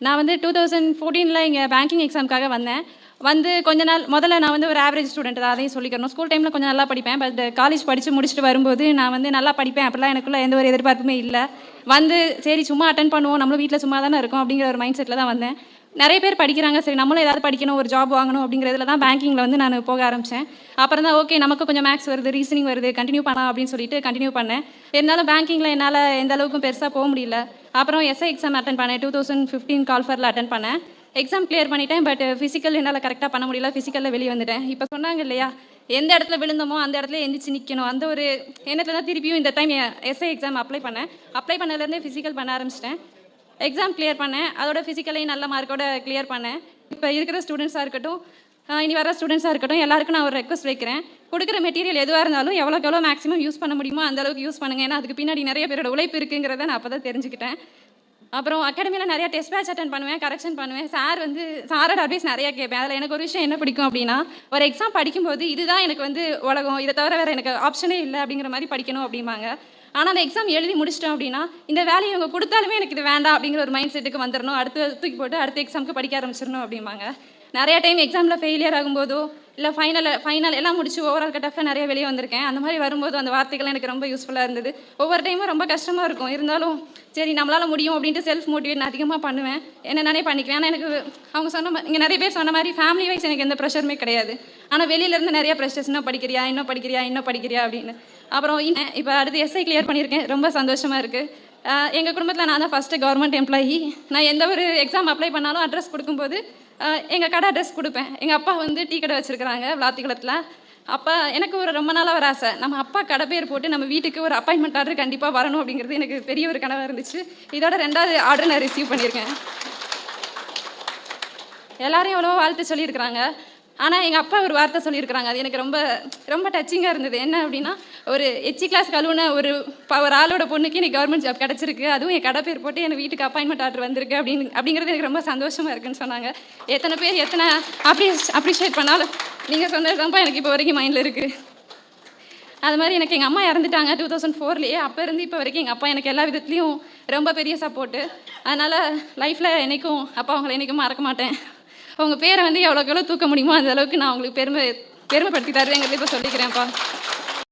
நான் வந்து 2014 இங்கே பேங்கிங் எக்ஸாமுக்காக வந்தேன். வந்து கொஞ்ச நாள் முதல்ல நான் வந்து ஒரு ஆவரேஜ் ஸ்டூடெண்ட் தான், அதையும் சொல்லிக்கிறணும். ஸ்கூல் டைமில் கொஞ்சம் நல்லா படிப்பேன். பட் காலேஜ் படித்து முடிச்சுட்டு வரும்போது நான் வந்து நல்லா படிப்பேன் அப்படிலாம் எனக்குள்ள எந்த ஒரு எதிர்பார்ப்புமே இல்லை. வந்து சரி சும்மா அட்டன் பண்ணுவோம், நம்மளும் வீட்டில் சும்மா தானே இருக்கோம் அப்படிங்கிற ஒரு மைண்ட் செட்டில் தான் வந்தேன். நிறைய பேர் படிக்கிறாங்க, சரி நம்மளும் ஏதாவது படிக்கணும், ஒரு ஜாப் வாங்கணும் அப்படிங்கிறதுல தான் பேங்கிங்கில் வந்து நான் போக ஆரம்பித்தேன். அப்புறம் தான் ஓகே நமக்கு கொஞ்சம் மேக்ஸ் வருது, ரீசனிங் வருது, கண்டினியூ பண்ணலாம் அப்படின்னு சொல்லிட்டு கண்டினியூ பண்ணேன். இருந்தாலும் பேங்கிங்கில் என்னால் எந்த அளவுக்கும் பெருசாக போக முடியல. அப்புறம் எஸ்ஐ எக்ஸாம் அட்டன் பண்ணேன். 2015 கால்ஃபரில் அட்டன் பண்ணேன். எக்ஸாம் கிளியர் பண்ணிட்டேன். பட் ஃபிசிக்கல் என்னால் கரெக்டாக பண்ண முடியல. ஃபிசிக்கலில் வெளியே வந்துட்டேன். இப்போ சொன்னாங்க இல்லையா, எந்த இடத்துல விழுந்தோமோ அந்த இடத்துல எந்திரிச்சு நிற்கணும், அந்த ஒரு எண்ணத்தில் தான் திருப்பியும் இந்த டைம் எஸ்ஐ எக்ஸாம் அப்ளை பண்ணேன். அப்ளை பண்ணதுலேருந்தே ஃபிசிக்கல் பண்ண ஆரம்பிச்சிட்டேன். எக்ஸாம் கிளியர் பண்ணேன். அதோட ஃபிசிக்கலையும் நல்ல மார்க்கோட கிளியர் பண்ணேன். இப்போ இருக்கிற ஸ்டூடெண்ட்ஸாக இருக்கட்டும், இனி வர ஸ்டூடெண்ட்ஸாக இருக்கட்டும், எல்லாருக்கும் நான் ஒரு ரெக்வஸ்ட் வைக்கிறேன். கொடுக்குற மெட்டீரியல் எதுவாக இருந்தாலும் எவ்வளோக்கு எவ்வளோ மேக்ஸிமம் யூஸ் பண்ண முடியுமோ அந்த அளவுக்கு யூஸ் பண்ணுங்கள். ஏன்னா அதுக்கு பின்னாடி நிறைய பேரோட உழைப்பு இருக்குங்கிறத நான் அப்போ தான் தெரிஞ்சுக்கிட்டேன். அப்புறம் அகாடமியில் நிறையா டெஸ்ட் பேட்ச் அட்டன் பண்ணுவேன், கரெக்ஷன் பண்ணுவேன். சாரோட அட்வைஸ் நிறையா கேட்பேன். அதில் எனக்கு ஒரு விஷயம் என்ன பிடிக்கும் அப்படின்னா, ஒரு எக்ஸாம் படிக்கும்போது இதுதான் எனக்கு வந்து உலகம், இதை தவிர வேறு எனக்கு ஆப்ஷனே இல்லை அப்படிங்கிற மாதிரி படிக்கணும் அப்படிம்பாங்க. ஆனால் அந்த எக்ஸாம் எழுதி முடிச்சிட்டோம் அப்படின்னா, இந்த வேலையை இவங்க கொடுத்தாலுமே எனக்கு இது வேண்டாம் அப்படிங்கிற ஒரு மைண்ட் செட்டுக்கு வந்துடணும், அடுத்து தூக்கி போட்டு அடுத்த எக்ஸாமுக்கு படிக்க ஆரம்பிச்சிடணும் அப்படிம்பாங்க. நிறையா டைம் எக்ஸாமில் ஃபெயிலியர் ஆகும்போதோ இல்லை ஃபைனல் எல்லாம் முடிச்சு ஓவரால் கட் ஆஃபில் நிறைய வெளியே வந்திருக்கேன். அந்த மாதிரி வரும்போது அந்த வார்த்தைகள் எனக்கு ரொம்ப யூஸ்ஃபுல்லாக இருந்தது. ஒவ்வொரு டைமும் ரொம்ப கஷ்டமாக இருக்கும், இருந்தாலும் சரி நம்மளால் முடியும் அப்படின்ட்டு செல்ஃப் மோட்டிவேட் நான் அதிகமாக பண்ணுவேன். என்ன நானே பண்ணிக்குவேன். ஆனால் எனக்கு அவங்க சொன்ன மாதிரி, இங்கே நிறைய பேர் சொன்ன மாதிரி ஃபேமிலி வைஸ் எனக்கு எந்த ப்ரெஷருமே கிடையாது. ஆனால் வெளியிலேருந்து நிறைய ப்ரெஷர்ஸ், இன்னும் படிக்கிறியா அப்படின்னு. அப்புறம் இப்போ அடுத்து எஸ்ஐ கிளியர் பண்ணியிருக்கேன், ரொம்ப சந்தோஷமாக இருக்குது. எங்கள் குடும்பத்தில் நான் தான் ஃபஸ்ட்டு கவர்மெண்ட் எம்ப்ளாயி. நான் எந்த ஒரு எக்ஸாம் அப்ளை பண்ணாலும் அட்ரஸ் கொடுக்கும்போது எங்கள் கடை அட்ரஸ் கொடுப்பேன். எங்கள் அப்பா வந்து டீ கடை வச்சுருக்கிறாங்க விளாத்திக்குளத்தில். அப்போ எனக்கு ஒரு ரொம்ப நாளாக ஒரு ஆசை, நம்ம அப்பா கடை பேர் போட்டு நம்ம வீட்டுக்கு ஒரு அப்பாயின்மெண்ட் ஆர்டர் கண்டிப்பாக வரணும் அப்படிங்கிறது எனக்கு பெரிய ஒரு கனவாக இருந்துச்சு. இதோட 2வது ஆர்டர் நான் ரிசீவ் பண்ணியிருக்கேன். எல்லாரையும் எவ்வளோ வாழ்த்து சொல்லியிருக்கிறாங்க. ஆனால் எங்கள் அப்பா ஒரு வார்த்தை சொல்லியிருக்கிறாங்க, அது எனக்கு ரொம்ப ரொம்ப டச்சிங்காக இருந்தது. என்ன அப்படின்னா, ஒரு எச்சி கிளாஸ் கழுவுன ஒரு ஆளோட பொண்ணுக்கு எனக்கு கவர்மெண்ட் ஜாப் கிடச்சிருக்கு, அதுவும் என் கடை பேர் போட்டு என் வீட்டுக்கு அப்பாயின்மெண்ட் ஆர்டர் வந்திருக்கு அப்படிங்கிறது எனக்கு ரொம்ப சந்தோஷமாக இருக்குன்னு சொன்னாங்க. எத்தனை பேர் எத்தனை அப்ரிஷியேட் பண்ணாலும் நீங்கள் சொன்னது தான்ப்பா எனக்கு இப்போ வரைக்கும் மைண்டில் இருக்குது. அது மாதிரி எனக்கு எங்கள் அம்மா இறந்துட்டாங்க 2004. அப்போ இருந்து இப்போ வரைக்கும் எங்கள் அப்பா எனக்கு எல்லா விதத்துலேயும் ரொம்ப பெரிய சப்போர்ட்டு. அதனால் லைஃப்பில் என்றைக்கும் அப்பா அவங்களை என்றைக்கும் மறக்க மாட்டேன். அவங்க பேரை வந்து எவ்வளோக்கு எவ்வளோ தூக்க முடியுமோ அந்த அளவுக்கு நான் அவங்களுக்கு பெருமைப்படுத்தி தருவேங்கிறது இப்போ சொல்லிக்கிறேன்ப்பா.